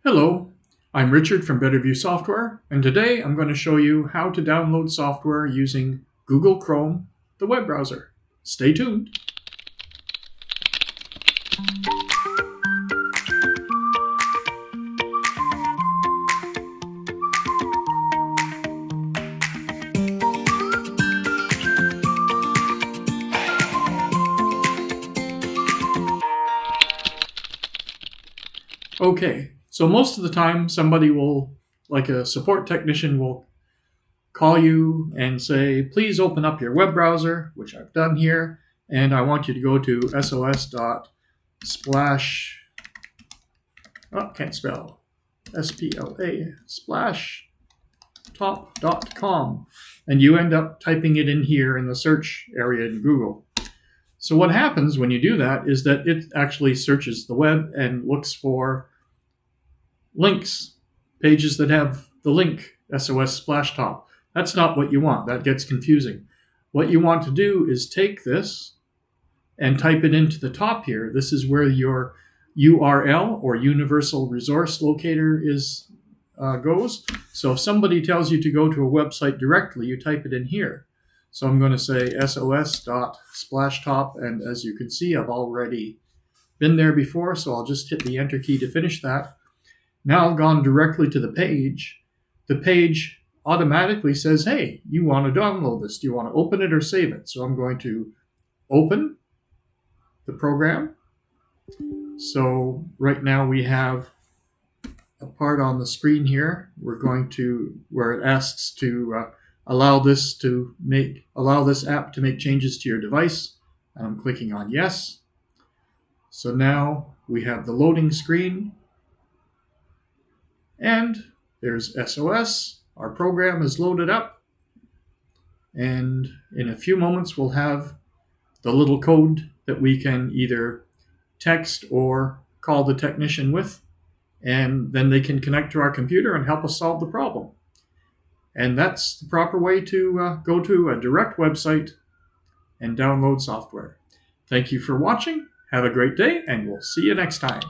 Hello, I'm Richard from Betterview Software, and today I'm going to show you how to download software using Google Chrome, the web browser. Stay tuned. Okay, so most of the time somebody will, like a support technician, will call you and say, please open up your web browser, which I've done here, and I want you to go to sos.splash, can't spell, S-P-L-A, splashtop.com, and you end up typing it in here in the search area in Google. So what happens when you do that is that it actually searches the web and looks for links, pages that have the link SOS Splashtop. That's not what you want. That gets confusing. What you want to do is take this and type it into the top here. This is where your URL or Universal Resource Locator goes. So if somebody tells you to go to a website directly, you type it in here. So I'm going to say sos.splashtop, and as you can see, I've already been there before, so I'll just hit the Enter key to finish that. Now I've gone directly to the page. The page automatically says, hey, you want to download this. Do you want to open it or save it? So I'm going to open the program. So right now we have a part on the screen here. We're going to, where it asks to allow this app to make changes to your device. And I'm clicking on yes. So now we have the loading screen. And there's SOS. Our program is loaded up. And in a few moments, we'll have the little code that we can either text or call the technician with. And then they can connect to our computer and help us solve the problem. And that's the proper way to go to a direct website and download software. Thank you for watching. Have a great day, and we'll see you next time.